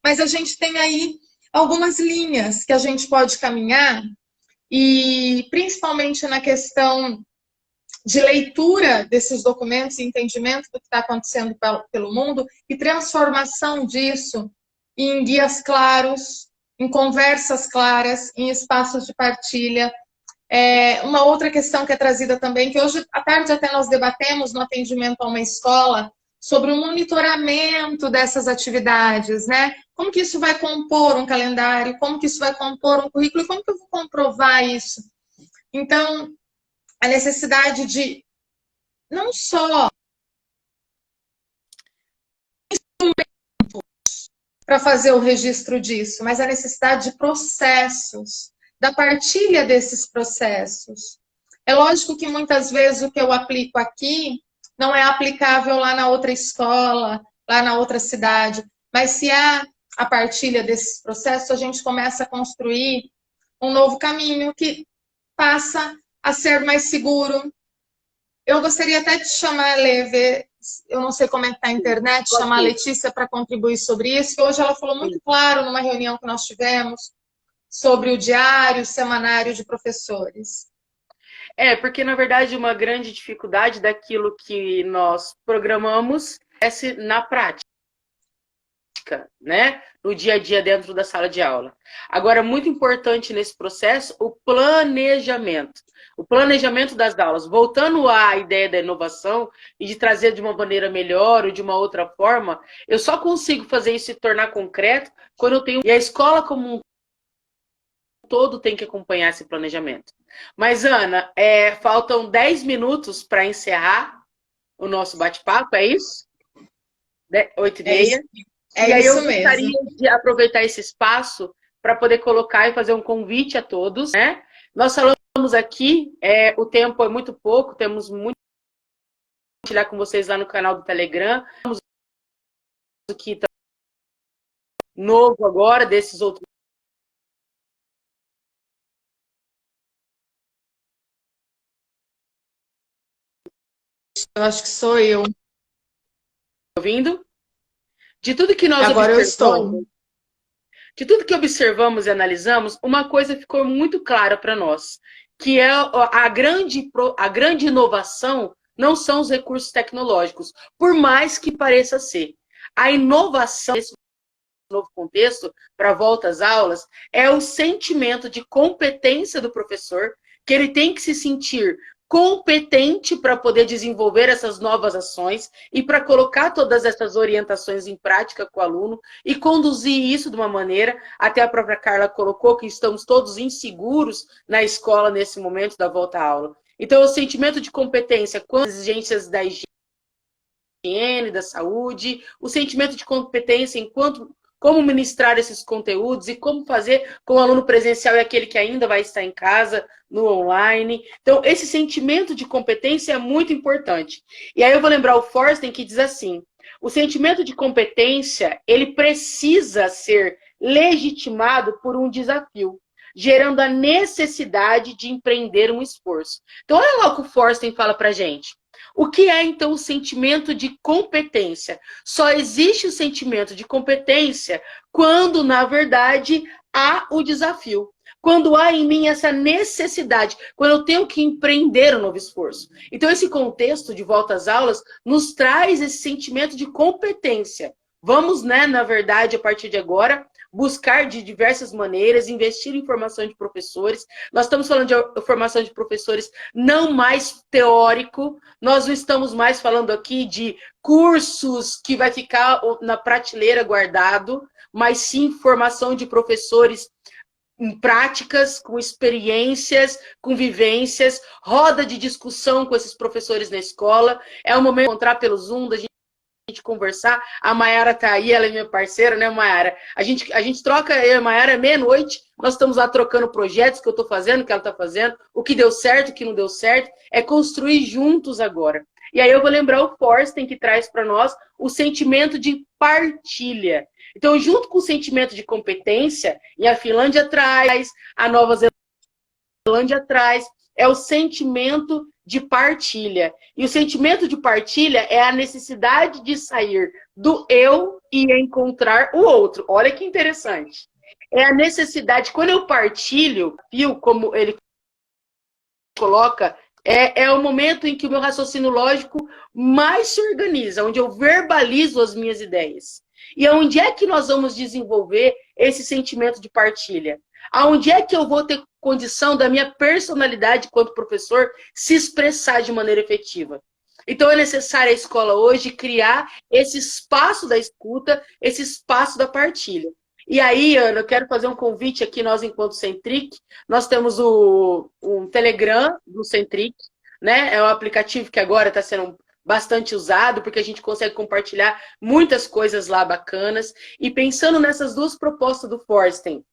mas a gente tem aí algumas linhas que a gente pode caminhar, e principalmente na questão de leitura desses documentos e entendimento do que está acontecendo pelo mundo e transformação disso em guias claros, em conversas claras, em espaços de partilha. Uma outra questão que é trazida também, que hoje à tarde até nós debatemos no atendimento a uma escola, sobre o monitoramento dessas atividades, né? Como que isso vai compor um calendário, como que isso vai compor um currículo, e como que eu vou comprovar isso? Então, a necessidade de não só para fazer o registro disso, mas a necessidade de processos, da partilha desses processos. É lógico que muitas vezes o que eu aplico aqui não é aplicável lá na outra escola, lá na outra cidade, mas se há a partilha desses processos, a gente começa a construir um novo caminho que passa a ser mais seguro. Eu gostaria até de chamar a Lê, eu não sei como é que está a internet, chamar a Letícia para contribuir sobre isso, que hoje ela falou muito claro numa reunião que nós tivemos, sobre o diário, o semanário de professores? Porque na verdade uma grande dificuldade daquilo que nós programamos é na prática, né? No dia a dia dentro da sala de aula. Agora, muito importante nesse processo, o planejamento. O planejamento das aulas. Voltando à ideia da inovação e de trazer de uma maneira melhor ou de uma outra forma, eu só consigo fazer isso se tornar concreto quando eu tenho... E a escola como um todo tem que acompanhar esse planejamento. Mas, Ana, faltam 10 minutos para encerrar o nosso bate-papo, é isso? 8h30. E aí eu gostaria de aproveitar esse espaço para poder colocar e fazer um convite a todos, né? Nós falamos aqui, o tempo é muito pouco, temos muito para compartilhar com vocês lá no canal do Telegram. Temos aqui novo agora, desses outros. Eu acho que sou eu. Ouvindo? De tudo que nós Agora observamos, de tudo que observamos e analisamos, uma coisa ficou muito clara para nós, que é a grande inovação não são os recursos tecnológicos, por mais que pareça ser. A inovação nesse novo contexto, para volta às aulas, é o sentimento de competência do professor, que ele tem que se sentir competente para poder desenvolver essas novas ações e para colocar todas essas orientações em prática com o aluno e conduzir isso de uma maneira, até a própria Carla colocou que estamos todos inseguros na escola nesse momento da volta à aula. Então, o sentimento de competência com as exigências da higiene, da saúde, o sentimento de competência enquanto como ministrar esses conteúdos e como fazer com o aluno presencial e aquele que ainda vai estar em casa, no online. Então, esse sentimento de competência é muito importante. E aí eu vou lembrar o Forsten que diz assim, o sentimento de competência, ele precisa ser legitimado por um desafio, gerando a necessidade de empreender um esforço. Então, olha lá o que o Forsten fala pra gente. O que é, então, o sentimento de competência? Só existe o sentimento de competência quando, na verdade, há o desafio. Quando há em mim essa necessidade, quando eu tenho que empreender um novo esforço. Então, esse contexto de volta às aulas nos traz esse sentimento de competência. Vamos, né, na verdade, a partir de agora, buscar de diversas maneiras, investir em formação de professores. Nós estamos falando de formação de professores não mais teórico, nós não estamos mais falando aqui de cursos que vai ficar na prateleira guardado, mas sim formação de professores em práticas, com experiências, com vivências, roda de discussão com esses professores na escola. É o momento de encontrar pelo Zoom, da gente conversar. A Mayara tá aí, ela é minha parceira, né, Mayara? A gente troca, eu e a Mayara, meia-noite, nós estamos lá trocando projetos que eu tô fazendo, que ela tá fazendo, o que deu certo, o que não deu certo, é construir juntos agora. E aí eu vou lembrar o Forsten, que traz para nós o sentimento de partilha. Então, junto com o sentimento de competência, e a Finlândia traz, a Nova Zelândia traz, é o sentimento de partilha. E o sentimento de partilha é a necessidade de sair do eu e encontrar o outro. Olha que interessante. É a necessidade, quando eu partilho, como ele coloca, é o momento em que o meu raciocínio lógico mais se organiza, onde eu verbalizo as minhas ideias. E onde é que nós vamos desenvolver esse sentimento de partilha? Aonde é que eu vou ter condição da minha personalidade enquanto professor se expressar de maneira efetiva? Então é necessário a escola hoje criar esse espaço da escuta, esse espaço da partilha. E aí, Ana, eu quero fazer um convite aqui, nós enquanto Centric, nós temos um Telegram do Centric, né? É um aplicativo que agora está sendo bastante usado, porque a gente consegue compartilhar muitas coisas lá bacanas. E pensando nessas duas propostas do Forsten,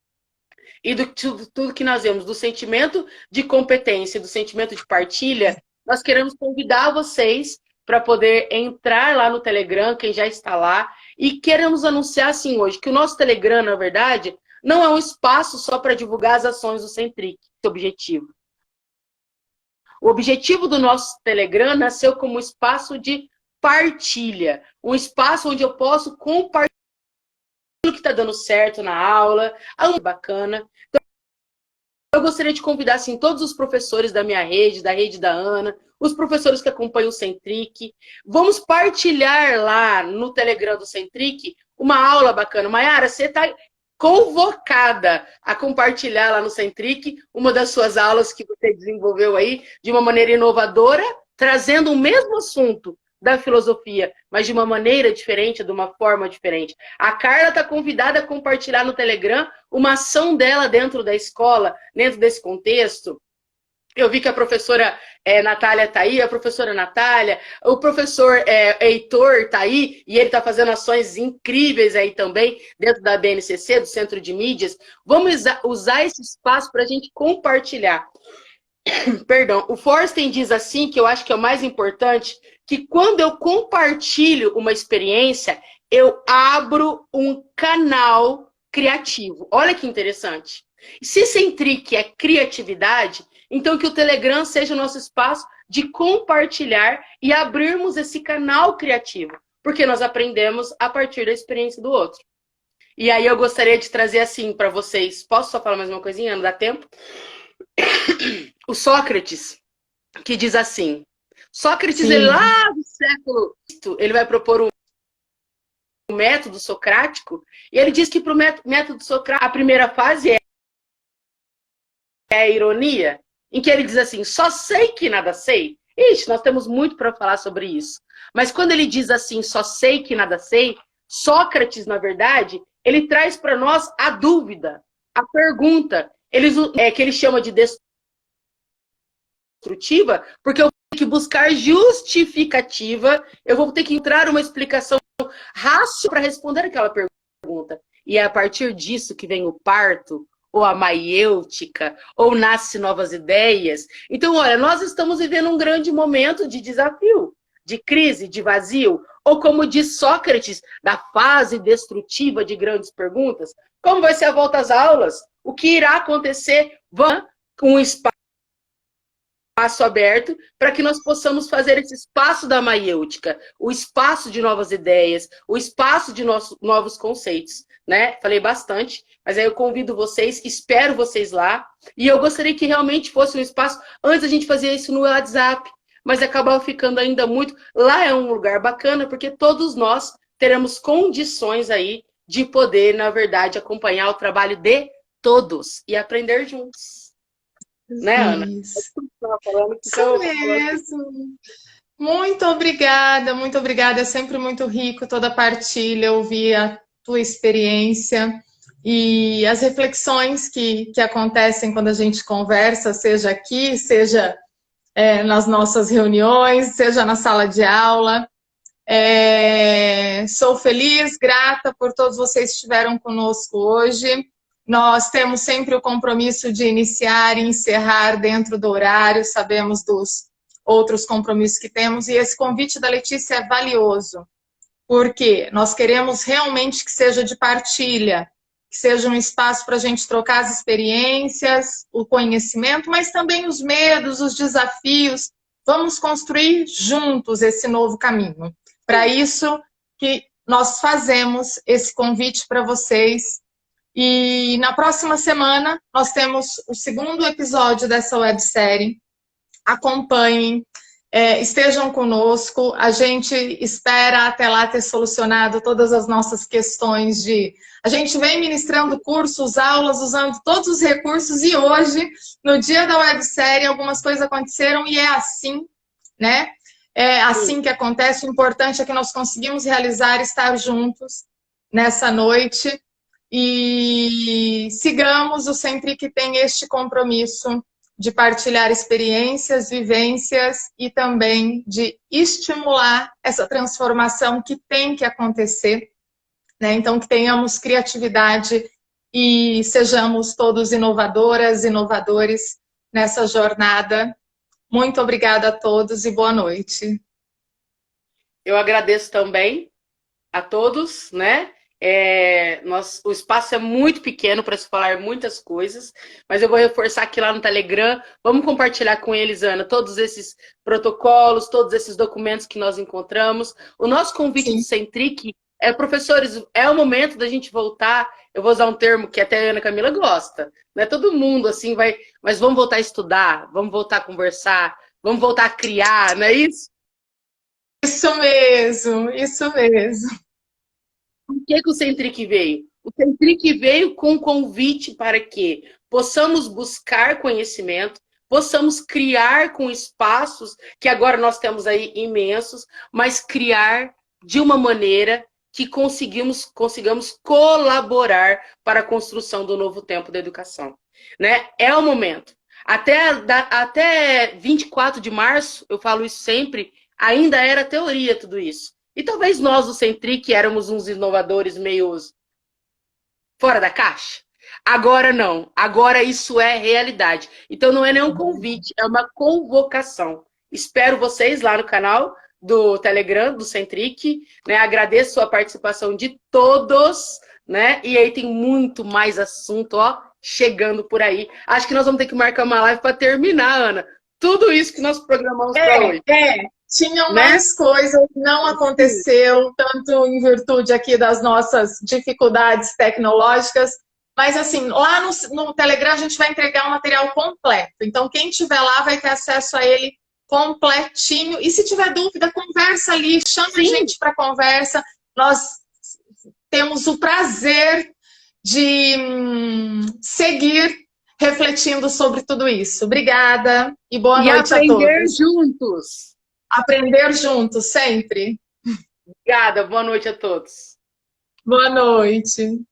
e do tudo que nós vemos, do sentimento de competência e do sentimento de partilha, nós queremos convidar vocês para poder entrar lá no Telegram, quem já está lá, e queremos anunciar assim hoje, que o nosso Telegram, na verdade, não é um espaço só para divulgar as ações do Centric, esse objetivo. O objetivo do nosso Telegram nasceu como espaço de partilha, um espaço onde eu posso compartilhar o que está dando certo na aula, algo bacana. Então, eu gostaria de convidar, assim, todos os professores da minha rede, da rede da Ana, os professores que acompanham o Centric. Vamos partilhar lá no Telegram do Centric uma aula bacana. Mayara, você está convocada a compartilhar lá no Centric uma das suas aulas que você desenvolveu aí de uma maneira inovadora, trazendo o mesmo assunto da filosofia, mas de uma maneira diferente, de uma forma diferente. A Carla está convidada a compartilhar no Telegram uma ação dela dentro da escola, dentro desse contexto. Eu vi que a professora Natália está aí, a professora Natália, o professor Heitor está aí, e ele está fazendo ações incríveis aí também, dentro da BNCC, do Centro de Mídias. Vamos usar esse espaço para a gente compartilhar. Perdão, o Forsten diz assim, que eu acho que é o mais importante, que quando eu compartilho uma experiência, eu abro um canal criativo. Olha que interessante. Se Centric é criatividade, então que o Telegram seja o nosso espaço de compartilhar e abrirmos esse canal criativo, porque nós aprendemos a partir da experiência do outro. E aí eu gostaria de trazer assim para vocês, posso só falar mais uma coisinha? Não dá tempo? O Sócrates, que diz assim, Sócrates, ele lá do século, ele vai propor um método socrático, e ele diz que para o método socrático, a primeira fase é a ironia, em que ele diz assim, só sei que nada sei. Ixi, nós temos muito para falar sobre isso. Mas quando ele diz assim, só sei que nada sei, Sócrates, na verdade, ele traz para nós a dúvida, a pergunta, que ele chama de destrutiva, porque eu vou ter que buscar justificativa, eu vou ter que entrar uma explicação racional para responder aquela pergunta. E é a partir disso que vem o parto, ou a maiêutica, ou nasce novas ideias. Então, olha, nós estamos vivendo um grande momento de desafio, de crise, de vazio, ou como diz Sócrates, da fase destrutiva de grandes perguntas. Como vai ser a volta às aulas? O que irá acontecer? Vamos com um espaço aberto para que nós possamos fazer esse espaço da maiêutica, o espaço de novas ideias, o espaço de novos conceitos, né? Falei bastante, mas aí eu convido vocês, espero vocês lá, e eu gostaria que realmente fosse um espaço, antes a gente fazia isso no WhatsApp, mas acabava ficando ainda muito, lá é um lugar bacana, porque todos nós teremos condições aí de poder, na verdade, acompanhar o trabalho de todos e aprender juntos. Né, Ana? Isso mesmo. Muito obrigada. É sempre muito rico toda a partilha, ouvir a tua experiência e as reflexões que acontecem quando a gente conversa, seja aqui, seja nas nossas reuniões, seja na sala de aula. Sou feliz, grata por todos vocês que estiveram conosco hoje. Nós temos sempre o compromisso de iniciar e encerrar dentro do horário, sabemos dos outros compromissos que temos, e esse convite da Letícia é valioso, porque nós queremos realmente que seja de partilha, que seja um espaço para a gente trocar as experiências, o conhecimento, mas também os medos, os desafios. Vamos construir juntos esse novo caminho. Para isso que nós fazemos esse convite para vocês. E na próxima semana nós temos o segundo episódio dessa websérie. Acompanhem, estejam conosco. A gente espera até lá ter solucionado todas as nossas questões de... A gente vem ministrando cursos, aulas, usando todos os recursos, e hoje, no dia da websérie, algumas coisas aconteceram e é assim, né? É assim que acontece. O importante é que nós conseguimos realizar, estar juntos nessa noite. E sigamos o Centric, que tem este compromisso de partilhar experiências, vivências e também de estimular essa transformação que tem que acontecer, né? Então, que tenhamos criatividade e sejamos todos inovadoras, inovadores nessa jornada. Muito obrigada a todos e boa noite. Eu agradeço também a todos, né? O espaço é muito pequeno para se falar muitas coisas, mas eu vou reforçar aqui lá no Telegram. Vamos compartilhar com eles, Ana, todos esses protocolos, todos esses documentos que nós encontramos. O nosso convite do Centric professores, é o momento da gente voltar. Eu vou usar um termo que até a Ana Camila gosta, né? Todo mundo assim vai mas vamos voltar a estudar, vamos voltar a conversar, vamos voltar a criar, não é isso? Isso mesmo, isso mesmo. Por que o Centric veio? O Centric veio com um convite para que possamos buscar conhecimento, possamos criar com espaços, que agora nós temos aí imensos, mas criar de uma maneira que consigamos colaborar para a construção do novo tempo da educação. Né? É o momento. Até 24 de março, eu falo isso sempre, ainda era teoria tudo isso. E talvez nós, do Centric, éramos uns inovadores meio fora da caixa. Agora não. Agora isso é realidade. Então não é nenhum convite, é uma convocação. Espero vocês lá no canal do Telegram, do Centric. Né? Agradeço a participação de todos. Né? E aí tem muito mais assunto, ó, chegando por aí. Acho que nós vamos ter que marcar uma live para terminar, Ana. Tudo isso que nós programamos para hoje. Tinham mais coisas, não aconteceu, tanto em virtude aqui das nossas dificuldades tecnológicas, mas assim, lá no Telegram a gente vai entregar um material completo. Então, quem estiver lá vai ter acesso a ele completinho. E se tiver dúvida, conversa ali, chama a gente para conversa. Nós temos o prazer de seguir refletindo sobre tudo isso. Obrigada e boa noite a todos. E aprender juntos. Aprender juntos, sempre. Obrigada, boa noite a todos. Boa noite.